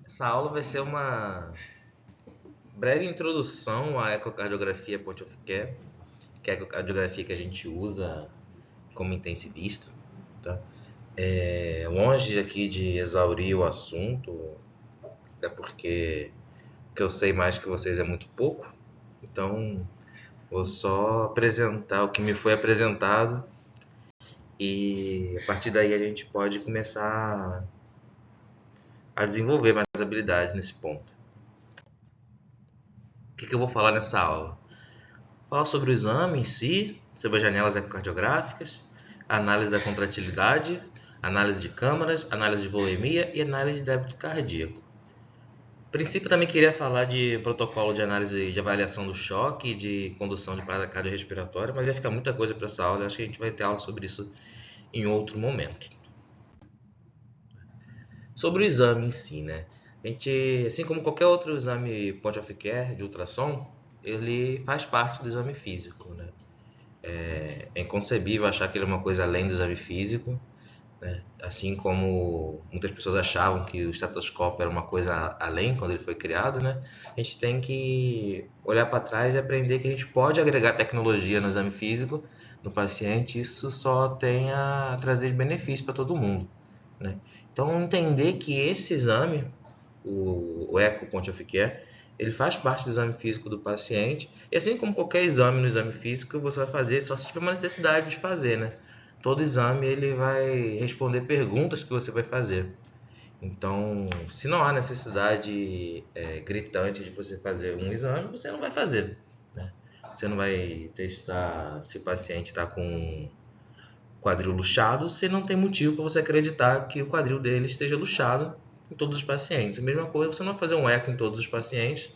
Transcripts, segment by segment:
Essa aula vai ser uma breve introdução à ecocardiografia point of care, que é a ecocardiografia que a gente usa como intensivista, tá? Longe aqui de exaurir o assunto, até porque o que eu sei mais que vocês é muito pouco, então vou só apresentar o que me foi apresentado e a partir daí a gente pode começar a desenvolver mais habilidade nesse ponto. O que eu vou falar nessa aula? Falar sobre o exame em si, sobre as janelas ecocardiográficas, análise da contratilidade, análise de câmaras, análise de volemia e análise de débito cardíaco. A princípio, também queria falar de protocolo de análise de avaliação do choque e de condução de parada cardiorrespiratória, mas ia ficar muita coisa para essa aula, acho que a gente vai ter aula sobre isso em outro momento. Sobre o exame em si, né? A gente, assim como qualquer outro exame point of care de ultrassom, ele faz parte do exame físico, né? É inconcebível achar que ele é uma coisa além do exame físico, né? Assim como muitas pessoas achavam que o estetoscópio era uma coisa além quando ele foi criado, né? A gente tem que olhar para trás e aprender que a gente pode agregar tecnologia no exame físico no paciente, isso só tem a trazer benefício para todo mundo, né? Então, entender que esse exame, o Echo Point of Care, ele faz parte do exame físico do paciente. E assim como qualquer exame no exame físico, você vai fazer só se tiver uma necessidade de fazer, né? Todo exame ele vai responder perguntas que você vai fazer. Então, se não há necessidade gritante de você fazer um exame, você não vai fazer, né? Você não vai testar se o paciente está com quadril luxado, se não tem motivo para você acreditar que o quadril dele esteja luxado em todos os pacientes. A mesma coisa, você não vai fazer um eco em todos os pacientes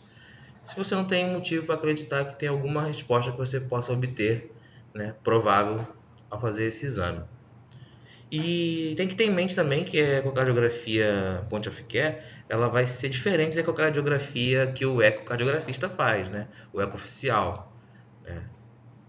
se você não tem motivo para acreditar que tem alguma resposta que você possa obter, né, provável ao fazer esse exame. E tem que ter em mente também que a ecocardiografia point of care ela vai ser diferente da ecocardiografia que o ecocardiografista faz, né? O eco oficial, né?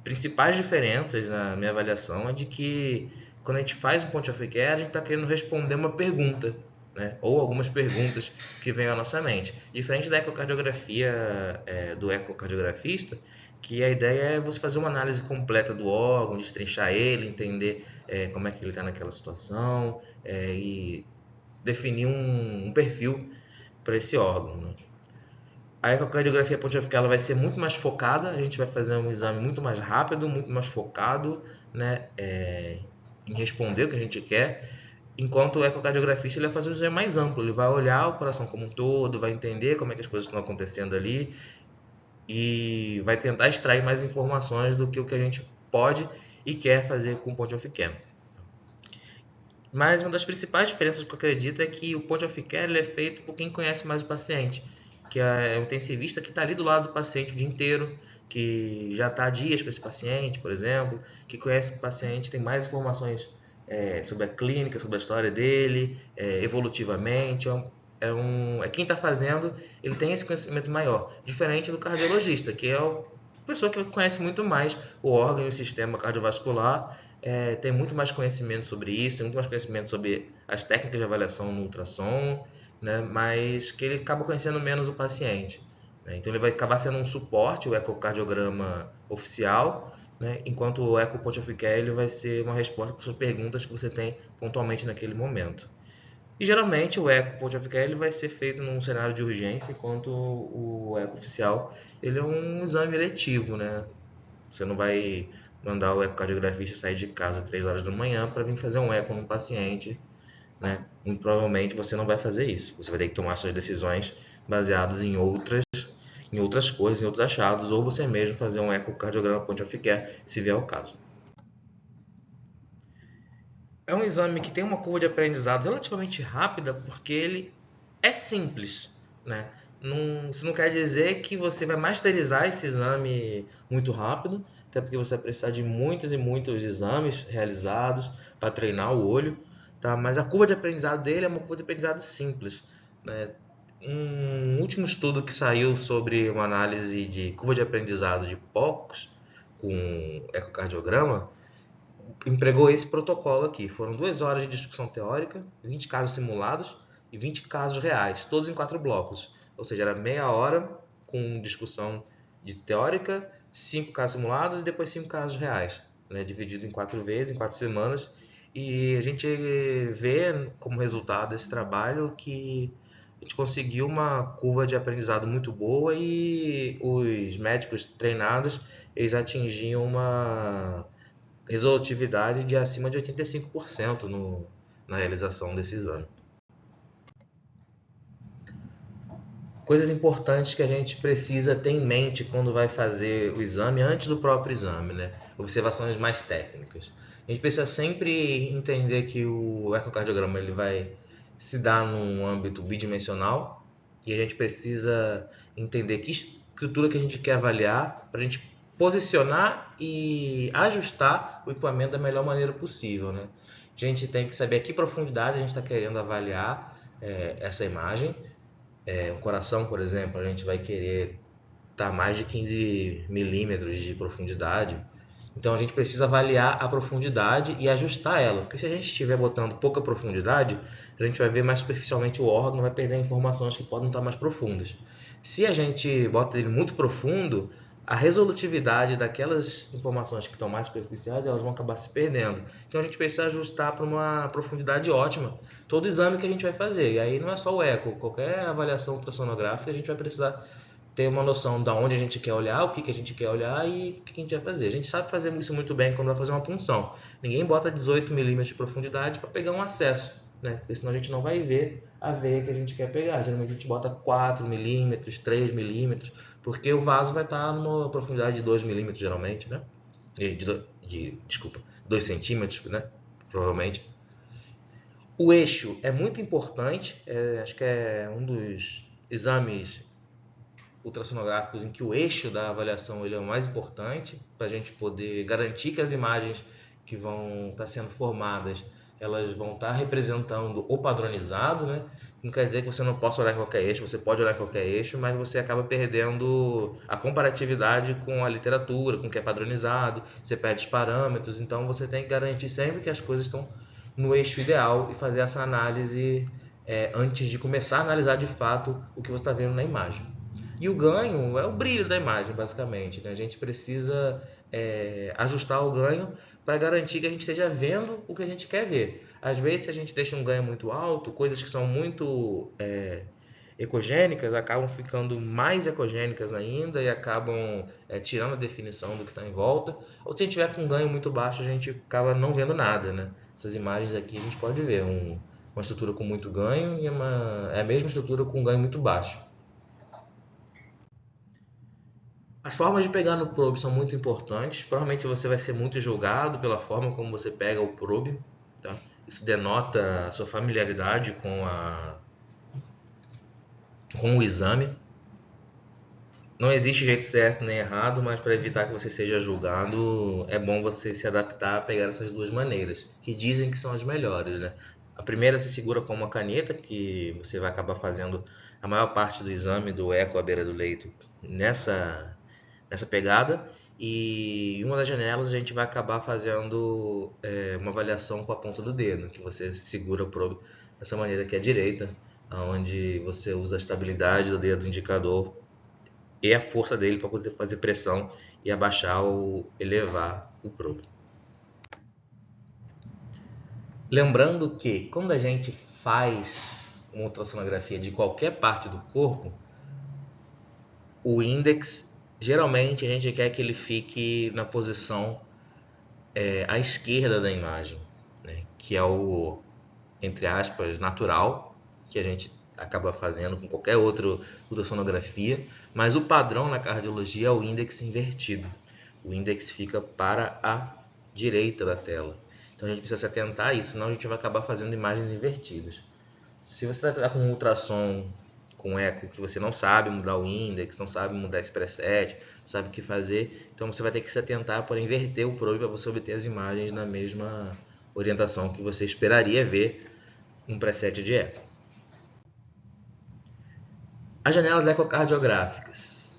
Principais diferenças na minha avaliação é de que quando a gente faz o point of care, a gente está querendo responder uma pergunta, né? Ou algumas perguntas que vêm à nossa mente. Diferente da ecocardiografia do ecocardiografista, que a ideia é você fazer uma análise completa do órgão, destrinchar ele, entender como é que ele está naquela situação e definir um perfil para esse órgão, né? A ecocardiografia pontifical ela vai ser muito mais focada, a gente vai fazer um exame muito mais rápido, muito mais focado, né, em responder o que a gente quer, enquanto o ecocardiografista ele vai fazer um exame mais amplo, ele vai olhar o coração como um todo, vai entender como é que as coisas estão acontecendo ali e vai tentar extrair mais informações do que o que a gente pode e quer fazer com o point of care. Mas uma das principais diferenças que eu acredito é que o point of care ele é feito por quem conhece mais o paciente, que é o intensivista que está ali do lado do paciente o dia inteiro, que já está há dias com esse paciente, por exemplo, que conhece o paciente, tem mais informações sobre a clínica, sobre a história dele, evolutivamente. É quem está fazendo, ele tem esse conhecimento maior, diferente do cardiologista, que é a pessoa que conhece muito mais o órgão e o sistema cardiovascular, tem muito mais conhecimento sobre isso, tem muito mais conhecimento sobre as técnicas de avaliação no ultrassom, né? Mas que ele acaba conhecendo menos o paciente, né? Então ele vai acabar sendo um suporte, o ecocardiograma oficial, né? Enquanto o eco point of care ele vai ser uma resposta para as perguntas que você tem pontualmente naquele momento. E geralmente o eco point of care ele vai ser feito num cenário de urgência, enquanto o eco oficial ele é um exame eletivo, né? Você não vai mandar o ecocardiografista sair de casa 3 horas da manhã para vir fazer um eco num paciente, né? Muito provavelmente você não vai fazer isso. Você vai ter que tomar suas decisões baseadas em outras coisas, em outros achados, ou você mesmo fazer um ecocardiograma point of care, se vier o caso. É um exame que tem uma curva de aprendizado relativamente rápida, porque ele é simples, né? Isso não quer dizer que você vai masterizar esse exame muito rápido, até porque você vai precisar de muitos e muitos exames realizados para treinar o olho, tá? Mas a curva de aprendizado dele é uma curva de aprendizado simples, né? Um último estudo que saiu sobre uma análise de curva de aprendizado de POCs com ecocardiograma empregou esse protocolo aqui. Foram 2 horas de discussão teórica, 20 casos simulados, e 20 casos reais, todos em 4 blocos. Ou seja, era meia hora com discussão de teórica, 5 casos simulados e depois 5 casos reais, né? Dividido em 4 vezes, em 4 semanas. E a gente vê como resultado desse trabalho que a gente conseguiu uma curva de aprendizado muito boa e os médicos treinados, eles atingiam uma resolutividade de acima de 85% na realização desse exame. Coisas importantes que a gente precisa ter em mente quando vai fazer o exame, antes do próprio exame, né? Observações mais técnicas. A gente precisa sempre entender que o ecocardiograma ele vai se dar num âmbito bidimensional e a gente precisa entender que estrutura que a gente quer avaliar para a gente posicionar e ajustar o equipamento da melhor maneira possível, né? A gente tem que saber a que profundidade a gente está querendo avaliar essa imagem. Um coração, por exemplo, a gente vai querer estar a mais de 15 milímetros de profundidade. Então a gente precisa avaliar a profundidade e ajustar ela, porque se a gente estiver botando pouca profundidade, a gente vai ver mais superficialmente o órgão, vai perder informações que podem estar mais profundas. Se a gente bota ele muito profundo, a resolutividade daquelas informações que estão mais superficiais, elas vão acabar se perdendo. Então a gente precisa ajustar para uma profundidade ótima todo exame que a gente vai fazer. E aí não é só o eco, qualquer avaliação ultrassonográfica a gente vai precisar ter uma noção de onde a gente quer olhar, o que a gente quer olhar e o que a gente vai fazer. A gente sabe fazer isso muito bem quando vai fazer uma punção. Ninguém bota 18 milímetros de profundidade para pegar um acesso, né? Porque senão a gente não vai ver a veia que a gente quer pegar. Geralmente a gente bota 4 milímetros, 3 milímetros, porque o vaso vai estar numa profundidade de 2 milímetros geralmente, né? Desculpa, 2 centímetros, né? Provavelmente. O eixo é muito importante, acho que é um dos exames ultrassonográficos em que o eixo da avaliação ele é o mais importante para a gente poder garantir que as imagens que vão estar sendo formadas elas vão estar representando o padronizado, né? Não quer dizer que você não possa olhar em qualquer eixo, você pode olhar em qualquer eixo, mas você acaba perdendo a comparatividade com a literatura, com o que é padronizado, você perde os parâmetros, então você tem que garantir sempre que as coisas estão no eixo ideal e fazer essa análise antes de começar a analisar de fato o que você está vendo na imagem. E o ganho é o brilho da imagem, basicamente, né? A gente precisa ajustar o ganho para garantir que a gente esteja vendo o que a gente quer ver. Às vezes, se a gente deixa um ganho muito alto, coisas que são muito ecogênicas acabam ficando mais ecogênicas ainda e acabam tirando a definição do que está em volta. Ou se a gente tiver com um ganho muito baixo, a gente acaba não vendo nada, né? Essas imagens aqui a gente pode ver uma estrutura com muito ganho e a mesma estrutura com um ganho muito baixo. As formas de pegar no probe são muito importantes. Provavelmente você vai ser muito julgado pela forma como você pega o probe. Tá? Isso denota a sua familiaridade com o exame. Não existe jeito certo nem errado, mas para evitar que você seja julgado, é bom você se adaptar a pegar essas duas maneiras, que dizem que são as melhores. Né? A primeira se segura com uma caneta, que você vai acabar fazendo a maior parte do exame do eco à beira do leito nessa pegada, e em uma das janelas a gente vai acabar fazendo uma avaliação com a ponta do dedo, que você segura o probe dessa maneira que é a direita, onde você usa a estabilidade do dedo indicador e a força dele para poder fazer pressão e abaixar ou elevar o probe. Lembrando que quando a gente faz uma ultrassonografia de qualquer parte do corpo, o índex geralmente a gente quer que ele fique na posição à esquerda da imagem, né? Que é o, entre aspas, natural, que a gente acaba fazendo com qualquer outra ultrassonografia, mas o padrão na cardiologia é o índex invertido. O índex fica para a direita da tela. Então a gente precisa se atentar a isso, senão a gente vai acabar fazendo imagens invertidas. Se você está com um ultrassom com eco que você não sabe mudar o índex, não sabe mudar esse preset, não sabe o que fazer, então você vai ter que se atentar para inverter o probe para você obter as imagens na mesma orientação que você esperaria ver um preset de eco. As janelas ecocardiográficas.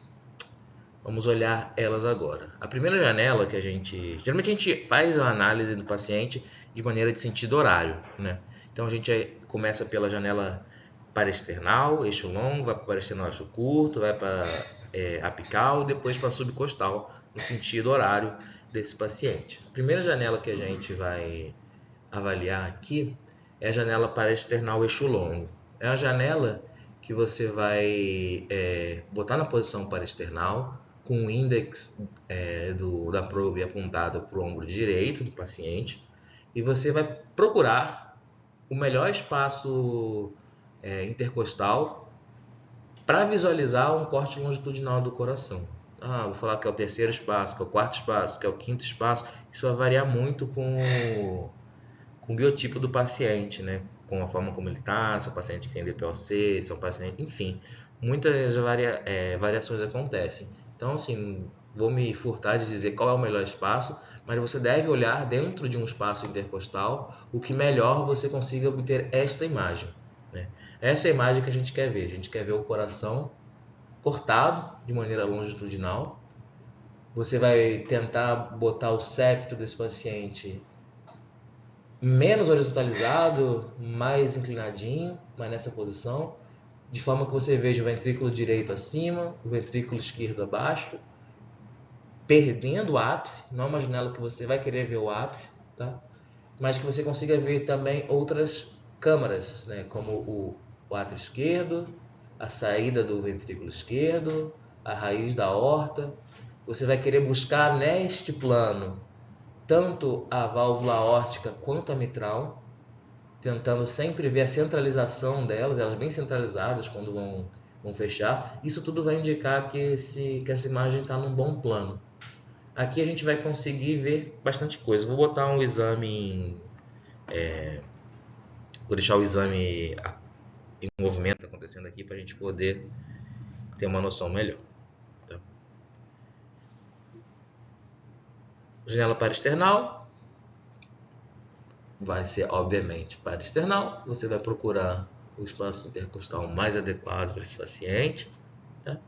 Vamos olhar elas agora. A primeira janela que geralmente a gente faz a análise do paciente de maneira de sentido horário, né? Então a gente começa pela janela parasternal, eixo longo, vai para parasternal, eixo curto, vai para apical, depois para subcostal, no sentido horário desse paciente. A primeira janela que a gente vai avaliar aqui é a janela parasternal eixo longo. É a janela que você vai botar na posição parasternal, com o índex da probe apontado para o ombro direito do paciente, e você vai procurar o melhor espaço intercostal para visualizar um corte longitudinal do coração. Vou falar que é o terceiro espaço, que é o quarto espaço, que é o quinto espaço. Isso vai variar muito com o biotipo do paciente, né? Com a forma como ele está, se é um paciente que tem DPOC, se é um paciente... Enfim, muitas variações acontecem. Então, assim, vou me furtar de dizer qual é o melhor espaço, mas você deve olhar dentro de um espaço intercostal o que melhor você consiga obter esta imagem, né? Essa é a imagem que a gente quer ver. A gente quer ver o coração cortado de maneira longitudinal. Você vai tentar botar o septo desse paciente menos horizontalizado, mais inclinadinho, mas nessa posição, de forma que você veja o ventrículo direito acima, o ventrículo esquerdo abaixo, perdendo o ápice. Não é uma janela que você vai querer ver o ápice, tá? Mas que você consiga ver também outras câmaras, né? Como o átrio esquerdo, a saída do ventrículo esquerdo, a raiz da aorta. Você vai querer buscar neste plano tanto a válvula aórtica quanto a mitral, tentando sempre ver a centralização delas, elas bem centralizadas quando vão fechar. Isso tudo vai indicar que essa imagem está num bom plano. Aqui a gente vai conseguir ver bastante coisa. Vou botar um exame, vou deixar o exame em movimento acontecendo aqui para a gente poder ter uma noção melhor. Tá? Janela parasternal vai ser, obviamente, parasternal. Você vai procurar o espaço intercostal mais adequado para esse paciente. Tá?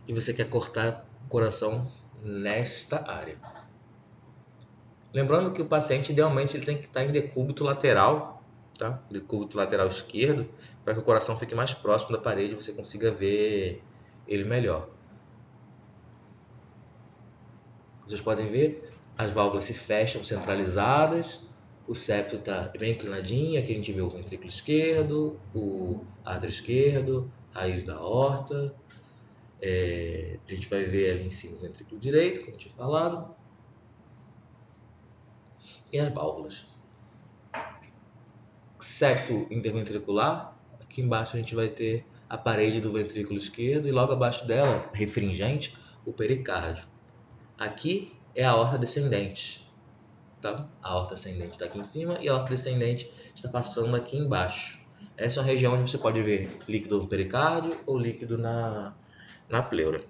E você quer cortar o coração nesta área. Lembrando que o paciente, idealmente, ele tem que estar em decúbito lateral, tá? Decúbito lateral esquerdo, para que o coração fique mais próximo da parede e você consiga ver ele melhor. Vocês podem ver, as válvulas se fecham centralizadas, o septo está bem inclinadinho, aqui a gente vê o ventrículo esquerdo, o átrio esquerdo, raiz da aorta. A gente vai ver ali em cima o ventrículo direito, como eu tinha falado. E as válvulas. Septo interventricular, aqui embaixo a gente vai ter a parede do ventrículo esquerdo e logo abaixo dela, refringente, o pericárdio. Aqui é a aorta descendente, tá? A aorta ascendente está aqui em cima e a aorta descendente está passando aqui embaixo. Essa é uma região onde você pode ver líquido no pericárdio ou líquido na pleura.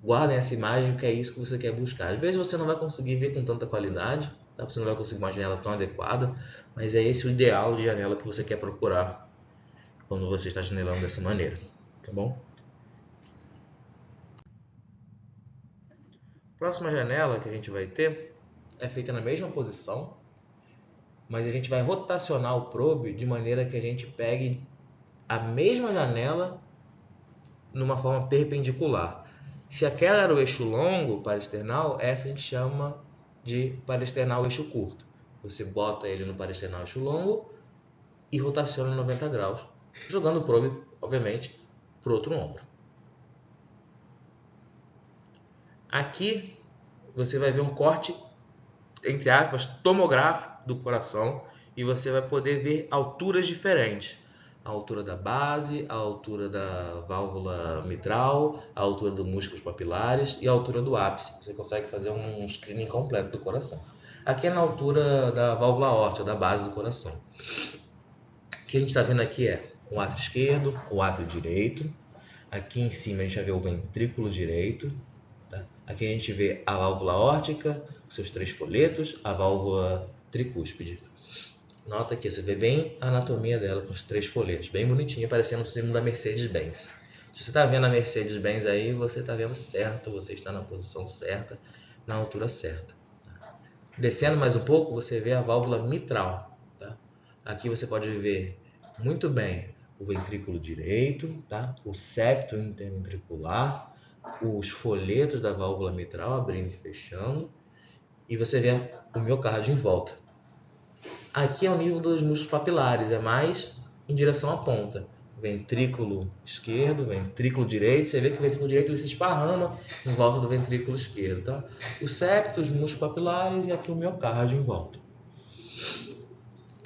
Guardem essa imagem, que é isso que você quer buscar. Às vezes você não vai conseguir ver com tanta qualidade, tá? Você não vai conseguir uma janela tão adequada, mas é esse o ideal de janela que você quer procurar quando você está janelando dessa maneira, tá bom? Próxima janela que a gente vai ter é feita na mesma posição, mas a gente vai rotacionar o probe de maneira que a gente pegue a mesma janela numa forma perpendicular. Se aquela era o eixo longo parasternal, essa a gente chama de parasternal eixo curto. Você bota ele no parasternal eixo longo e rotaciona 90 graus, jogando o probe, obviamente, para o outro ombro. Aqui você vai ver um corte, entre aspas, tomográfico do coração e você vai poder ver alturas diferentes. A altura da base, a altura da válvula mitral, a altura dos músculos papilares e a altura do ápice. Você consegue fazer um screening completo do coração. Aqui é na altura da válvula aórtica, da base do coração. O que a gente está vendo aqui é o átrio esquerdo, o átrio direito. Aqui em cima a gente vai ver o ventrículo direito. Tá? Aqui a gente vê a válvula aórtica, seus 3 folhetos, a válvula tricúspide. Nota aqui, você vê bem a anatomia dela com os 3 folhetos, bem bonitinha, parecendo o símbolo da Mercedes-Benz. Se você está vendo a Mercedes-Benz aí, você está vendo certo, você está na posição certa. na altura certa. Descendo mais um pouco, você vê a válvula mitral. Tá? Aqui você pode ver muito bem o ventrículo direito, tá? O septo interventricular, os folhetos da válvula mitral abrindo e fechando, e você vê o miocárdio em volta. Aqui é o nível dos músculos papilares, é mais em direção à ponta. Ventrículo esquerdo, ventrículo direito, você vê que o ventrículo direito ele se esparrama em volta do ventrículo esquerdo. Tá? O septo, os músculos papilares e aqui o miocárdio em volta.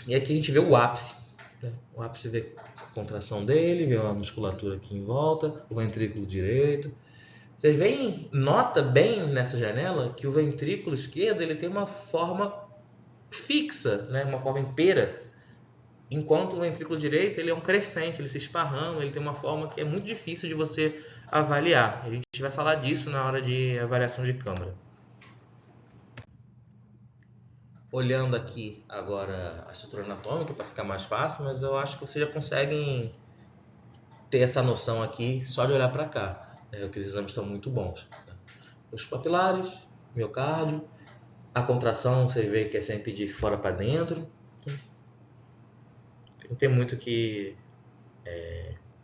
E aqui a gente vê o ápice. Né? O ápice vê a contração dele, vê a musculatura aqui em volta, o ventrículo direito. Vocês veem, nota bem nessa janela que o ventrículo esquerdo ele tem uma forma fixa, né? Uma forma em pera, enquanto o ventrículo direito ele é um crescente, ele se esparrama, ele tem uma forma que é muito difícil de você avaliar. A gente vai falar disso na hora de avaliação de câmara. Olhando aqui agora a estrutura anatômica para ficar mais fácil, mas eu acho que vocês já conseguem ter essa noção aqui só de olhar para cá, né? Que os exames estão muito bons. Os papilares, miocárdio, a contração você vê que é sempre de fora para dentro. Não tem muito que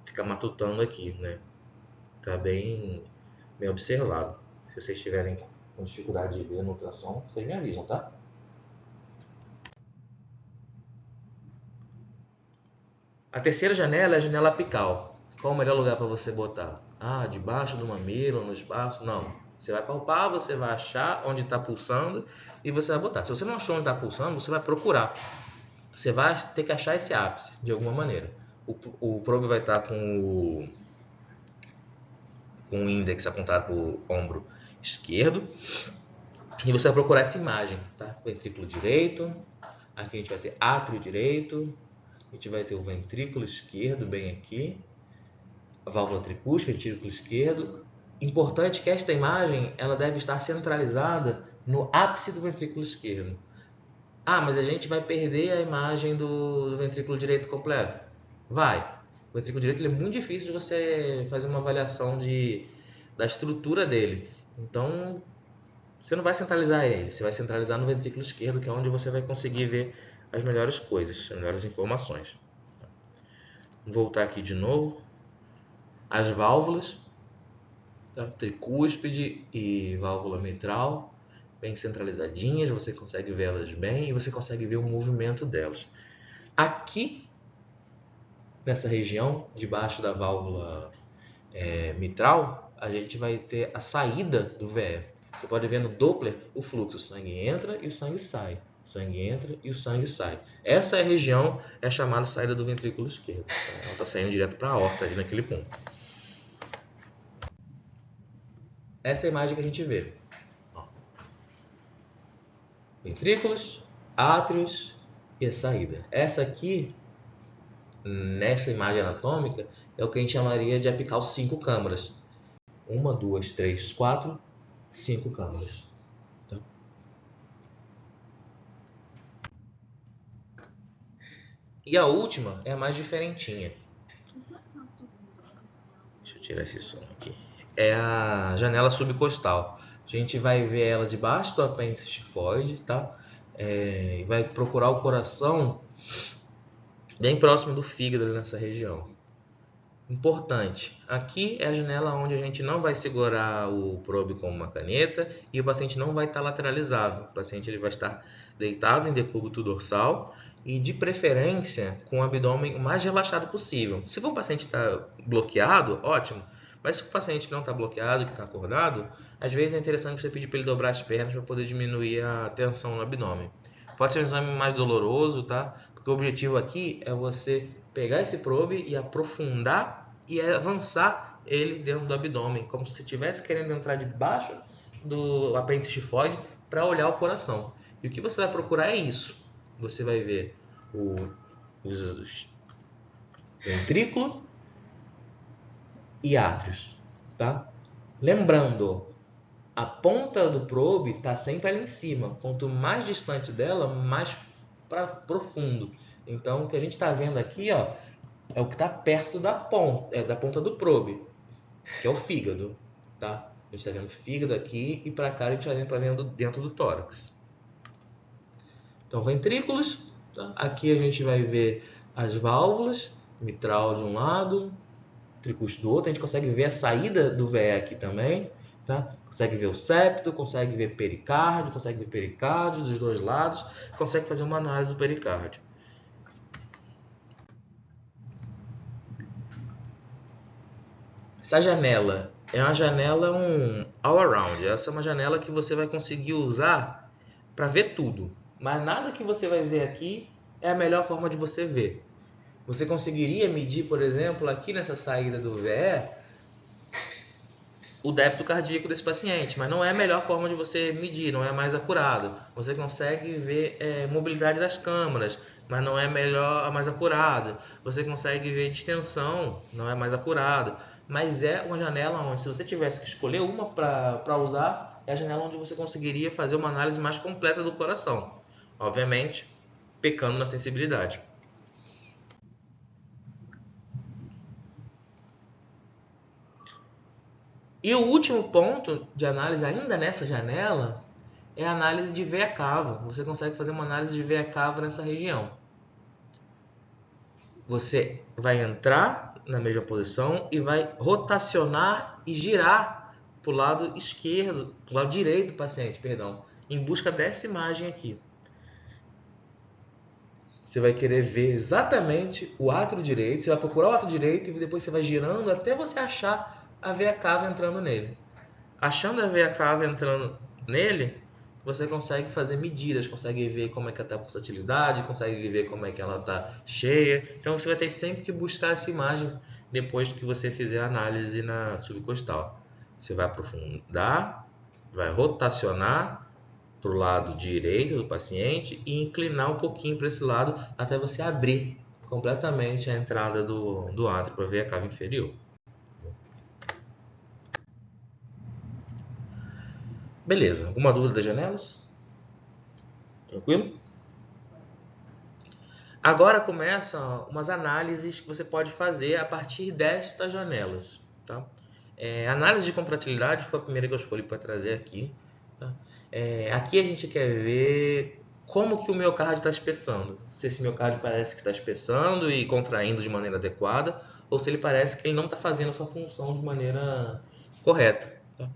ficar matutando aqui, né? Tá bem observado. Se vocês tiverem com dificuldade de ver no ultrassom, vocês me avisam, tá? A terceira janela é a janela apical. Qual o melhor lugar para você botar? Ah, debaixo do mamilo, no espaço? Não. Você vai palpar, você vai achar onde está pulsando e você vai botar. Se você não achou onde está pulsando, você vai procurar. Você vai ter que achar esse ápice, de alguma maneira. O probe vai estar com o índex apontado para o ombro esquerdo. E você vai procurar essa imagem, tá? Ventrículo direito. Aqui a gente vai ter átrio direito. A gente vai ter o ventrículo esquerdo bem aqui. A válvula tricúspide, ventrículo esquerdo. Importante que esta imagem ela deve estar centralizada no ápice do ventrículo esquerdo. Ah, mas a gente vai perder a imagem do ventrículo direito completo. Vai. O ventrículo direito ele é muito difícil de você fazer uma avaliação da estrutura dele. Então, você não vai centralizar ele. Você vai centralizar no ventrículo esquerdo, que é onde você vai conseguir ver as melhores coisas, as melhores informações. Vou voltar aqui de novo. As válvulas, tá? Tricúspide e válvula mitral, bem centralizadinhas, você consegue vê-las bem e você consegue ver o movimento delas. Aqui, nessa região, debaixo da válvula mitral, a gente vai ter a saída do VE. Você pode ver no Doppler o fluxo, o sangue entra e o sangue sai. O sangue entra e o sangue sai. Essa região é chamada saída do ventrículo esquerdo. Ela está saindo direto para a aorta, ali naquele ponto. Essa é a imagem que a gente vê. Ventrículos, átrios e a saída. Essa aqui, nessa imagem anatômica, é o que a gente chamaria de apical 5 câmaras. 1, 2, 3, 4, 5 câmaras. Tá? E a última é a mais diferentinha. Deixa eu tirar esse som aqui. É a janela subcostal. A gente vai ver ela debaixo do apêndice tifoide, tá? E vai procurar o coração bem próximo do fígado ali nessa região. Importante, aqui é a janela onde a gente não vai segurar o probe com uma caneta e o paciente não vai estar lateralizado. O paciente ele vai estar deitado em decúbito dorsal e de preferência com o abdômen o mais relaxado possível. Se for o paciente estar bloqueado, ótimo. Mas se o paciente não está bloqueado, que está acordado, às vezes é interessante você pedir para ele dobrar as pernas para poder diminuir a tensão no abdômen. Pode ser um exame mais doloroso, tá? Porque o objetivo aqui é você pegar esse probe e aprofundar e avançar ele dentro do abdômen, como se estivesse querendo entrar debaixo do apêndice tifoide para olhar o coração. E o que você vai procurar é isso. Você vai ver os ventrículo e átrios, tá? Lembrando, a ponta do probe está sempre ali em cima. Quanto mais distante dela, mais para profundo. Então, o que a gente está vendo aqui, ó, é o que está perto da ponta do probe, que é o fígado, tá? A gente está vendo fígado aqui e para cá a gente está vendo dentro do tórax. Então, ventrículos, tá? Aqui a gente vai ver as válvulas, mitral de um lado, tricúspide do outro. A gente consegue ver a saída do VE aqui também, tá? Consegue ver o septo, consegue ver pericárdio dos dois lados, consegue fazer uma análise do pericárdio. Essa janela é uma janela all around. Essa é uma janela que você vai conseguir usar para ver tudo. Mas nada que você vai ver aqui é a melhor forma de você ver. Você conseguiria medir, por exemplo, aqui nessa saída do VE, o débito cardíaco desse paciente, mas não é a melhor forma de você medir, não é a mais acurado. Você consegue ver mobilidade das câmaras, mas não é a mais acurado. Você consegue ver distensão, não é mais acurado. Mas é uma janela onde, se você tivesse que escolher uma para usar, é a janela onde você conseguiria fazer uma análise mais completa do coração. Obviamente, pecando na sensibilidade. E o último ponto de análise, ainda nessa janela, é a análise de veia cava. Você consegue fazer uma análise de veia cava nessa região. Você vai entrar na mesma posição e vai rotacionar e girar para o lado esquerdo, para o lado direito do paciente, perdão, em busca dessa imagem aqui. Você vai querer ver exatamente o átrio direito, você vai procurar o átrio direito e depois você vai girando até você achar a veia cava entrando nele. Achando a veia cava entrando nele, você consegue fazer medidas, consegue ver como é que está a pulsatilidade, consegue ver como é que ela está cheia. Então você vai ter sempre que buscar essa imagem depois que você fizer a análise na subcostal. Você vai aprofundar, vai rotacionar para o lado direito do paciente e inclinar um pouquinho para esse lado até você abrir completamente a entrada do átrio para ver a cava inferior. Beleza, alguma dúvida das janelas? Tranquilo? Agora começam umas análises que você pode fazer a partir destas janelas. Tá? Análise de contratilidade foi a primeira que eu escolhi para trazer aqui. Tá? Aqui a gente quer ver como que o miocárdio está espessando. Se esse miocárdio parece que está espessando e contraindo de maneira adequada, ou se ele parece que ele não está fazendo a sua função de maneira correta. Tá?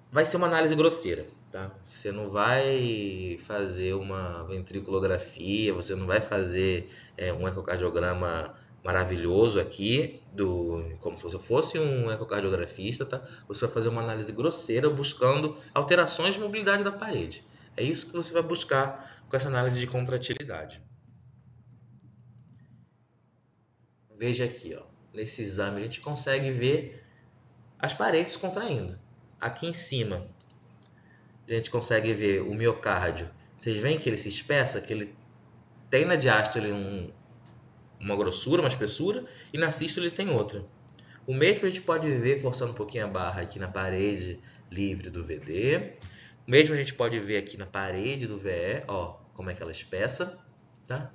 Vai ser uma análise grosseira. Tá? Você não vai fazer uma ventriculografia, você não vai fazer um ecocardiograma maravilhoso aqui, como se você fosse um ecocardiografista, tá? Você vai fazer uma análise grosseira buscando alterações de mobilidade da parede. É isso que você vai buscar com essa análise de contratilidade. Veja aqui, ó, nesse exame a gente consegue ver as paredes contraindo. Aqui em cima a gente consegue ver o miocárdio. Vocês veem que ele se espessa, que ele tem na diástole uma grossura, uma espessura, e na sístole ele tem outra. O mesmo a gente pode ver, forçando um pouquinho a barra aqui na parede livre do VD. O mesmo a gente pode ver aqui na parede do VE, ó, como é que ela espessa. Tá?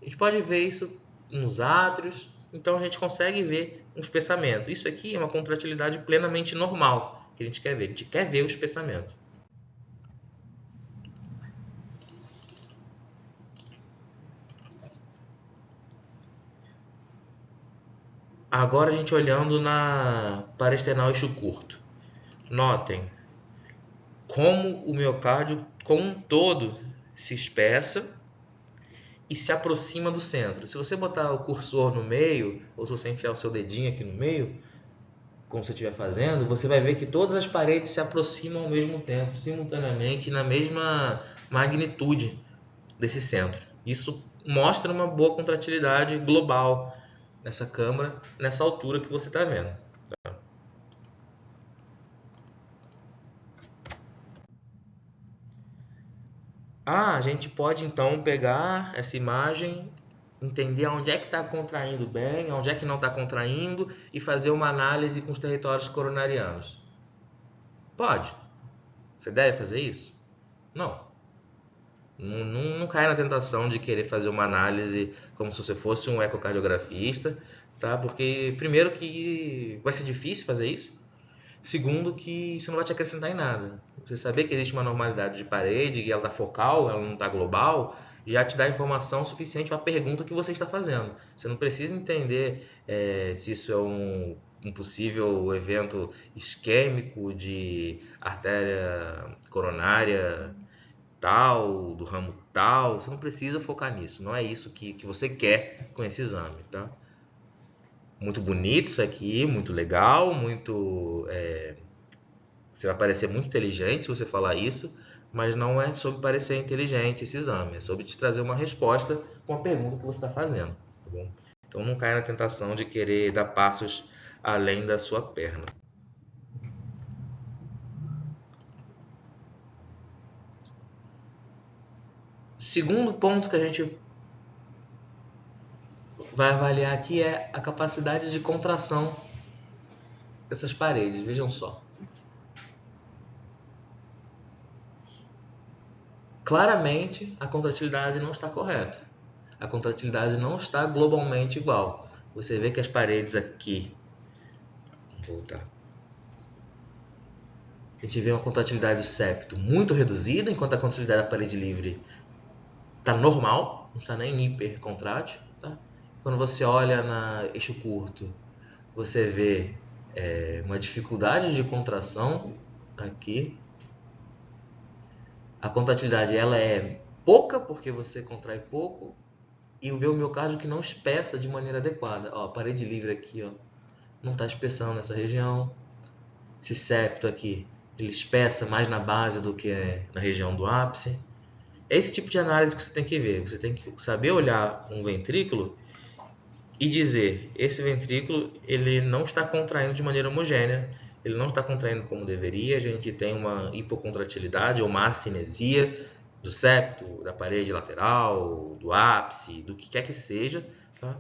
A gente pode ver isso nos átrios, então a gente consegue ver um espessamento. Isso aqui é uma contratilidade plenamente normal que a gente quer ver. A gente quer ver o espessamento. Agora a gente olhando na parasternal eixo curto. Notem como o miocárdio como um todo se espessa e se aproxima do centro. Se você botar o cursor no meio, ou se você enfiar o seu dedinho aqui no meio, como você estiver fazendo, você vai ver que todas as paredes se aproximam ao mesmo tempo, simultaneamente, na mesma magnitude desse centro. Isso mostra uma boa contratilidade global nessa câmara, nessa altura que você está vendo. Tá? A gente pode então pegar essa imagem, entender onde é que está contraindo bem, onde é que não está contraindo e fazer uma análise com os territórios coronarianos. Pode. Você deve fazer isso? Não. Não cai na tentação de querer fazer uma análise como se você fosse um ecocardiografista, tá? Porque primeiro que vai ser difícil fazer isso, Segundo, que isso não vai te acrescentar em nada. Você saber que existe uma normalidade de parede, que ela está focal, ela não está global, já te dá informação suficiente para a pergunta que você está fazendo. Você não precisa entender se isso é um possível evento isquêmico de artéria coronária tal, do ramo tal. Você não precisa focar nisso. Não é isso que você quer com esse exame, tá? Muito bonito isso aqui, muito legal, muito... você vai parecer muito inteligente se você falar isso, mas não é sobre parecer inteligente esse exame, é sobre te trazer uma resposta com a pergunta que você está fazendo, tá bom? Então não caia na tentação de querer dar passos além da sua perna. Segundo ponto que a gente vai avaliar aqui é a capacidade de contração dessas paredes. Vejam só. Claramente, a contratilidade não está correta. A contratilidade não está globalmente igual. Você vê que as paredes aqui... Vou voltar. A gente vê uma contratilidade do septo muito reduzida, enquanto a contratilidade da parede livre está normal, não está nem hipercontrátil. Tá? Quando você olha na eixo curto, você vê uma dificuldade de contração aqui. A contratilidade ela é pouca, porque você contrai pouco, e vê o miocárdio que não espessa de maneira adequada. Ó, a parede livre aqui, ó, não está espessando nessa região. Esse septo aqui, ele espessa mais na base do que na região do ápice. É esse tipo de análise que você tem que ver. Você tem que saber olhar um ventrículo e dizer, esse ventrículo ele não está contraindo de maneira homogênea, ele não está contraindo como deveria, a gente tem uma hipocontratilidade ou uma acinesia do septo, da parede lateral, do ápice, do que quer que seja, tá?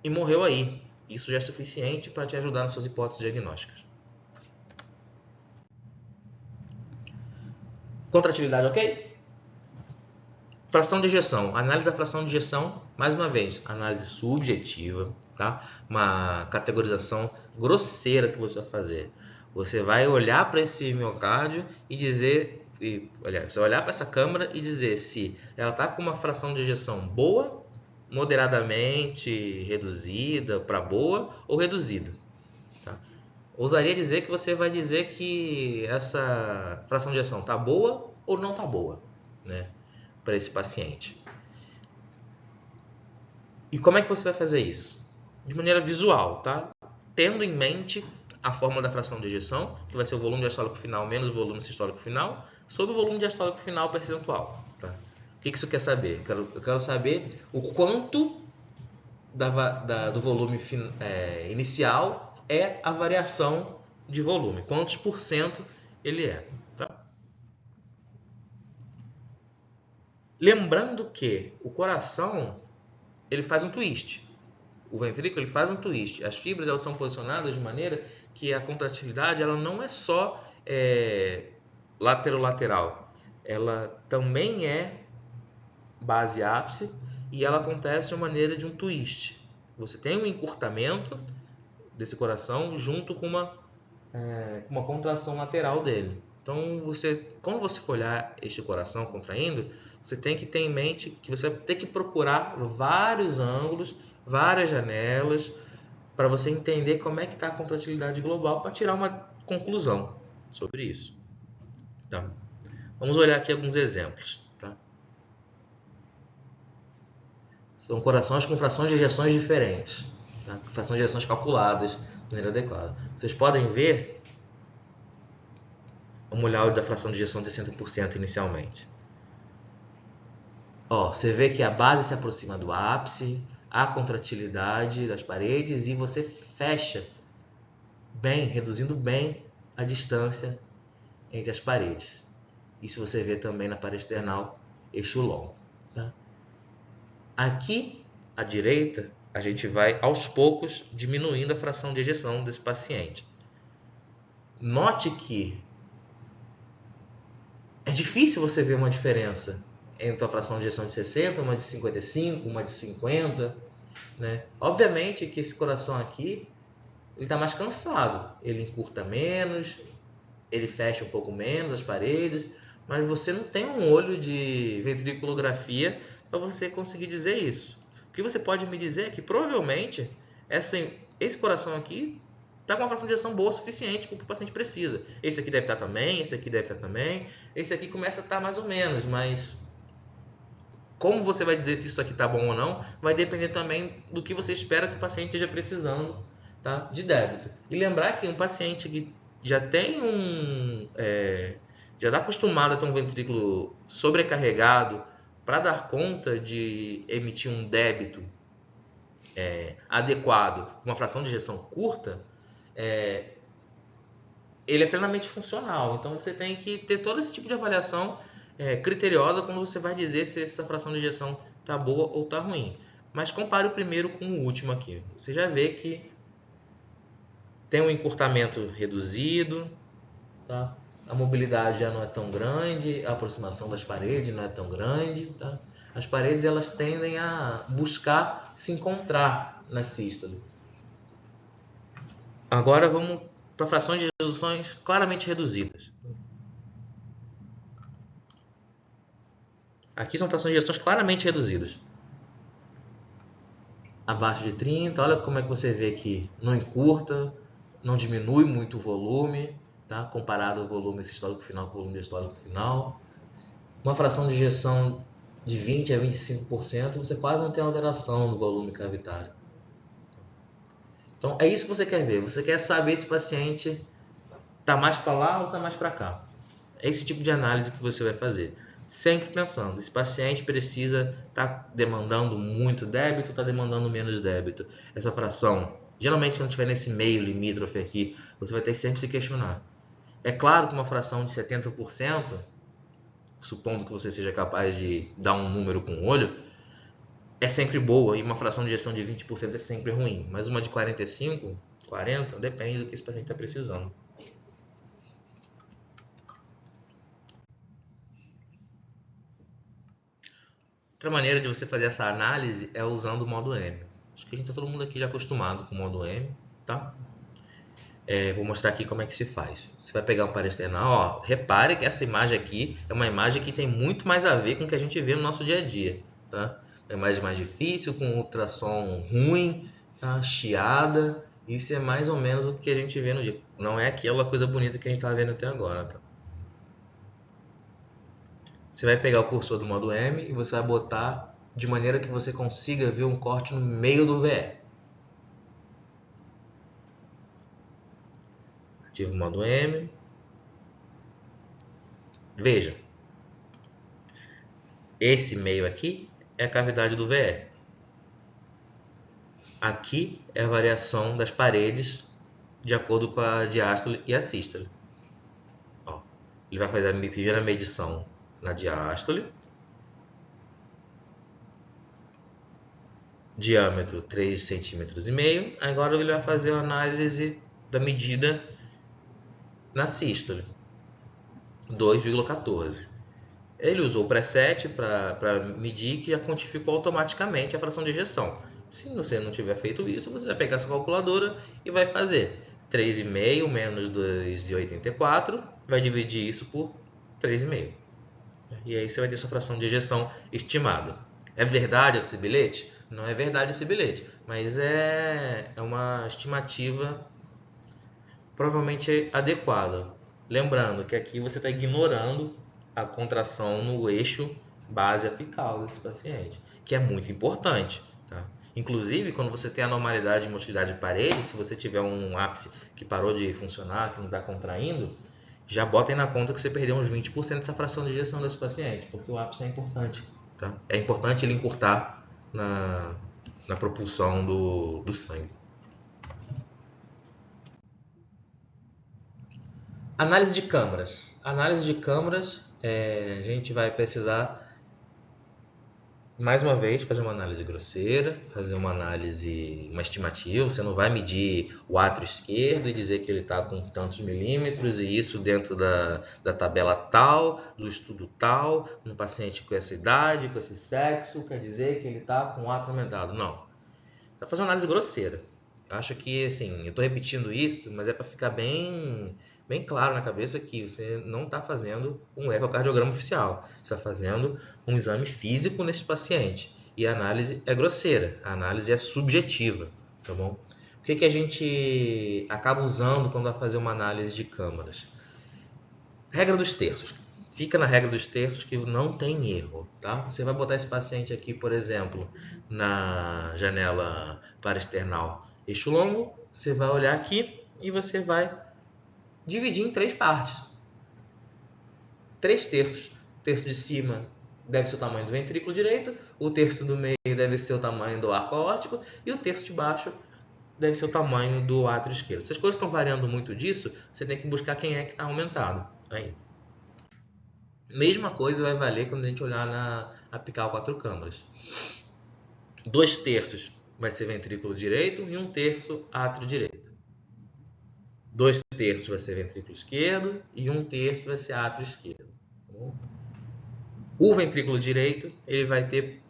E morreu aí. Isso já é suficiente para te ajudar nas suas hipóteses diagnósticas. Contratilidade, ok? Fração de ejeção. Análise da fração de ejeção, mais uma vez, análise subjetiva, tá? Uma categorização grosseira que você vai fazer. Você vai olhar para esse miocárdio e dizer, você vai olhar para essa câmara e dizer se ela está com uma fração de ejeção boa, moderadamente reduzida para boa ou reduzida. Tá? Ousaria dizer que você vai dizer que essa fração de ejeção está boa ou não está boa, né? Para esse paciente. E como é que você vai fazer isso? De maneira visual, tá? Tendo em mente a fórmula da fração de ejeção, que vai ser o volume diastólico final menos o volume sistólico final, sobre o volume diastólico final percentual. Tá? O que isso quer saber? Eu quero saber o quanto do volume inicial é a variação de volume, quantos por cento ele é. Tá? Lembrando que o coração ele faz um twist. O ventrículo ele faz um twist. As fibras elas são posicionadas de maneira que a contratilidade ela não é só lateral. Ela também é base ápice e ela acontece de uma maneira de um twist. Você tem um encurtamento desse coração junto com uma contração lateral dele. Então, quando você for olhar este coração contraindo, você tem que ter em mente que você vai ter que procurar vários ângulos, várias janelas, para você entender como é que está a contratilidade global, para tirar uma conclusão sobre isso. Tá? Vamos olhar aqui alguns exemplos. Tá? São corações com frações de ejeções diferentes, tá? Frações de ejeções calculadas de maneira adequada. Vocês podem ver, vamos olhar o da fração de ejeção de 60% inicialmente. Ó, você vê que a base se aproxima do ápice, a contratilidade das paredes e você fecha bem, reduzindo bem a distância entre as paredes. Isso você vê também na parede external, eixo longo. Tá? Aqui à direita, a gente vai aos poucos diminuindo a fração de ejeção desse paciente. Note que é difícil você ver uma diferença entre a fração de ejeção de 60, uma de 55, uma de 50. Né? Obviamente que esse coração aqui ele está mais cansado, ele encurta menos, ele fecha um pouco menos as paredes, mas você não tem um olho de ventriculografia para você conseguir dizer isso. O que você pode me dizer é que provavelmente esse coração aqui está com uma fração de ejeção boa o suficiente para o que o paciente precisa. Esse aqui deve estar também, esse aqui deve estar também, esse aqui começa a estar mais ou menos, mas como você vai dizer se isso aqui está bom ou não, vai depender também do que você espera que o paciente esteja precisando, tá, de débito. E lembrar que um paciente que já tem já está acostumado a ter um ventrículo sobrecarregado para dar conta de emitir um débito adequado, uma fração de ejeção curta, ele é plenamente funcional. Então você tem que ter todo esse tipo de avaliação criteriosa quando você vai dizer se essa fração de ejeção está boa ou está ruim. Mas compare o primeiro com o último aqui. Você já vê que tem um encurtamento reduzido, tá? A mobilidade já não é tão grande, a aproximação das paredes não é tão grande, tá? As paredes elas tendem a buscar se encontrar na sístole. Agora vamos para frações de ejeções claramente reduzidas. Aqui são frações de ejeções claramente reduzidas. Abaixo de 30, olha como é que você vê que não encurta, não diminui muito o volume, tá? Comparado ao volume sistólico final com o volume diastólico final. Uma fração de ejeção de 20 a 25%, você quase não tem alteração no volume cavitário. Então é isso que você quer ver. Você quer saber se o paciente está mais para lá ou está mais para cá. É esse tipo de análise que você vai fazer. Sempre pensando, esse paciente precisa estar demandando muito débito ou está demandando menos débito. Essa fração, geralmente quando estiver nesse meio limítrofe aqui, você vai ter que sempre se questionar. É claro que uma fração de 70%, supondo que você seja capaz de dar um número com o olho, é sempre boa, e uma fração de ejeção de 20% é sempre ruim. Mas uma de 45%, 40%, depende do que esse paciente está precisando. Outra maneira de você fazer essa análise é usando o modo M. Acho que a gente está todo mundo aqui já acostumado com o modo M, tá? Vou mostrar aqui como é que se faz. Você vai pegar um par external, ó, repare que essa imagem aqui é uma imagem que tem muito mais a ver com o que a gente vê no nosso dia a dia, tá? É uma imagem mais difícil, com ultrassom ruim, tá? Chiada. Isso é mais ou menos o que a gente vê no dia. Não é aquela coisa bonita que a gente está vendo até agora, tá? Você vai pegar o cursor do modo M e você vai botar de maneira que você consiga ver um corte no meio do VE. Ativa o modo M. Veja, esse meio aqui é a cavidade do VE. Aqui é a variação das paredes de acordo com a diástole e a sístole. Ó, ele vai fazer a primeira medição na diástole. Diâmetro 3,5 cm. Agora ele vai fazer a análise da medida na sístole, 2,14. Ele usou o preset para medir, que já quantificou automaticamente a fração de ejeção. Se você não tiver feito isso, você vai pegar sua calculadora e vai fazer 3,5 menos 2,84, vai dividir isso por 3,5. E aí você vai ter sua fração de ejeção estimada. É verdade esse bilhete? Não é verdade esse bilhete, mas é uma estimativa provavelmente adequada. Lembrando que aqui você está ignorando a contração no eixo base apical desse paciente, que é muito importante, tá? Inclusive, quando você tem anormalidade de motilidade de parede, se você tiver um ápice que parou de funcionar, que não está contraindo, já botem na conta que você perdeu uns 20% dessa fração de ejeção desse paciente, porque o ápice é importante, tá? É importante ele encurtar na propulsão do sangue. Análise de câmaras. Análise de câmaras, a gente vai precisar, mais uma vez, fazer uma análise grosseira, fazer uma estimativa. Você não vai medir o átrio esquerdo e dizer que ele está com tantos milímetros, e isso dentro da tabela tal, do estudo tal, no paciente com essa idade, com esse sexo, quer dizer que ele está com o átrio aumentado. Não. Você vai fazer uma análise grosseira. Eu acho que, assim, eu estou repetindo isso, mas é para ficar bem claro na cabeça que você não está fazendo um ecocardiograma oficial. Você está fazendo um exame físico nesse paciente. E a análise é grosseira, a análise é subjetiva, tá bom? O que a gente acaba usando quando vai fazer uma análise de câmaras? Regra dos terços. Fica na regra dos terços que não tem erro, tá? Você vai botar esse paciente aqui, por exemplo, na janela parasternal eixo longo, você vai olhar aqui e você vai dividir em 3 partes. 3 terços. O terço de cima deve ser o tamanho do ventrículo direito, o terço do meio deve ser o tamanho do arco aórtico e o terço de baixo deve ser o tamanho do átrio esquerdo. Se as coisas estão variando muito disso, você tem que buscar quem é que está aumentado. Aí. Mesma coisa vai valer quando a gente olhar na apical 4 câmaras. 2 terços vai ser ventrículo direito e 1 terço átrio direito. 2 terços vai ser ventrículo esquerdo e 1 terço vai ser átrio esquerdo. O ventrículo direito ele vai ter